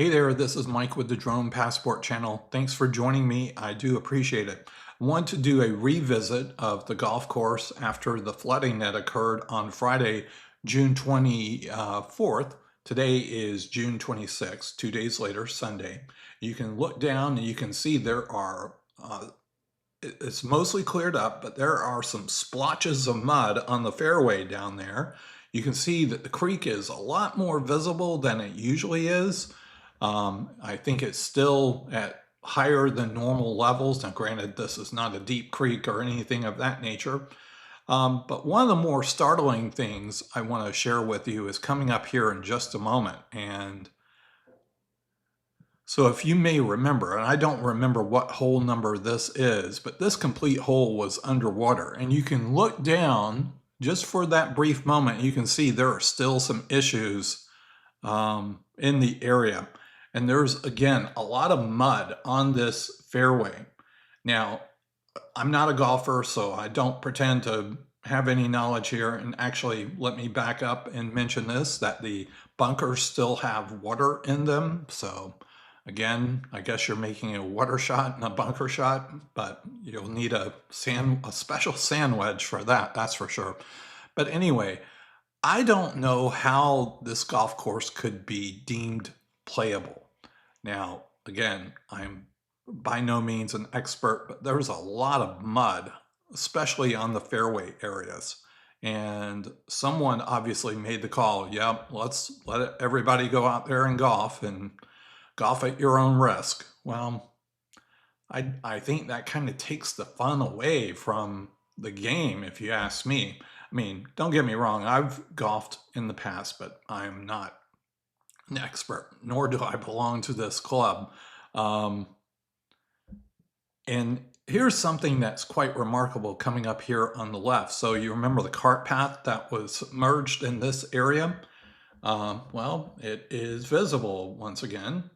Hey there, this is Mike with the Drone Passport channel. Thanks for joining me. I do appreciate it. I want to do a revisit of the golf course after the flooding that occurred on Friday, June 24th. Today is June 26th, 2 days later, Sunday. You can look down and you can see there are, it's mostly cleared up, but there are some splotches of mud on the fairway down there. You can see that the creek is a lot more visible than it usually is. I think it's still at higher than normal levels. Now, granted, this is not a deep creek or anything of that nature. But one of the more startling things I want to share with you is coming up here in just a moment. And so if you may remember, and I don't remember what hole number this is, but this complete hole was underwater. And you can look down just for that brief moment. You can see there are still some issues in the area. And there's, again, a lot of mud on this fairway. Now, I'm not a golfer, so I don't pretend to have any knowledge here. And actually, let me back up and mention this, that the bunkers still have water in them. So again, I guess you're making a water shot and a bunker shot, but you'll need a special sand wedge for that, that's for sure. But anyway, I don't know how this golf course could be deemed playable. Now, again, I'm by no means an expert, but there's a lot of mud, especially on the fairway areas. And someone obviously made the call, yep, let's let everybody go out there and golf at your own risk. Well, I think that kind of takes the fun away from the game, if you ask me. I mean, don't get me wrong, I've golfed in the past, but I'm not an expert, nor do I belong to this club. And here's something that's quite remarkable coming up here on the left. So you remember the cart path that was submerged in this area? Well, it is visible once again.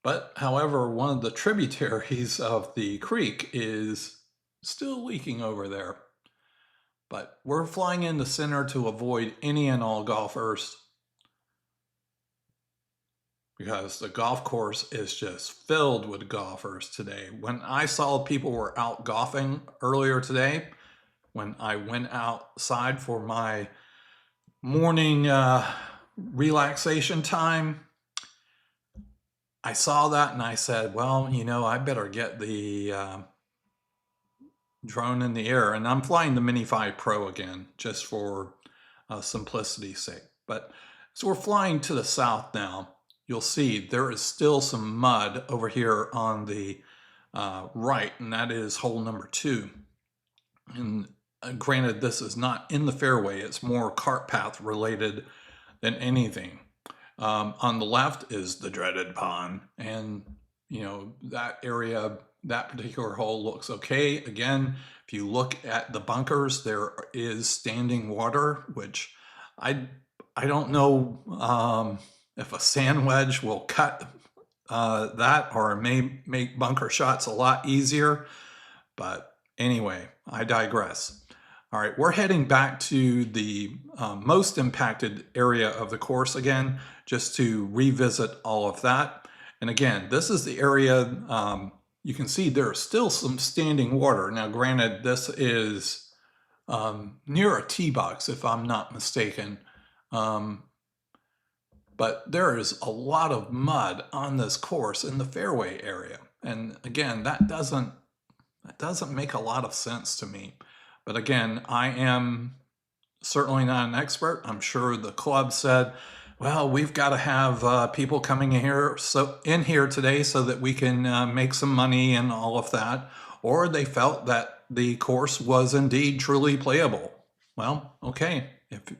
But however, one of the tributaries of the creek is still leaking over there. But we're flying in the center to avoid any and all golfers, because the golf course is just filled with golfers today. When I saw people were out golfing earlier today, when I went outside for my morning relaxation time, I saw that and I said, well, you know, I better get the drone in the air. And I'm flying the Mini 5 Pro again, just for simplicity's sake. But so we're flying to the south now. You'll see there is still some mud over here on the right, and that is hole number 2. And granted, this is not in the fairway, it's more cart path related than anything. On the left is the dreaded pond, and you know, that area, that particular hole looks okay. Again, if you look at the bunkers, there is standing water, which I don't know if a sand wedge will cut that, or may make bunker shots a lot easier. But anyway, I digress. All right, we're heading back to the most impacted area of the course again, just to revisit all of that. And again, this is the area, you can see there's still some standing water. Now, granted, this is near a tee box, if I'm not mistaken. But there is a lot of mud on this course in the fairway area. And again, that doesn't make a lot of sense to me. But again, I am certainly not an expert. I'm sure the club said, well, we've got to have people coming in here today so that we can make some money and all of that. Or they felt that the course was indeed truly playable. Well, okay,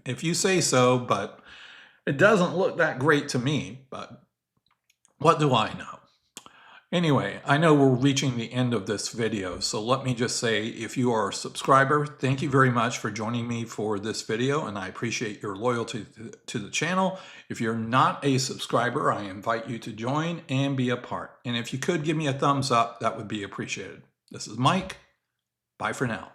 if you say so, but it doesn't look that great to me, but what do I know? Anyway, I know we're reaching the end of this video, so let me just say, if you are a subscriber, thank you very much for joining me for this video, and I appreciate your loyalty to the channel. If you're not a subscriber, I invite you to join and be a part. And if you could give me a thumbs up, that would be appreciated. This is Mike. Bye for now.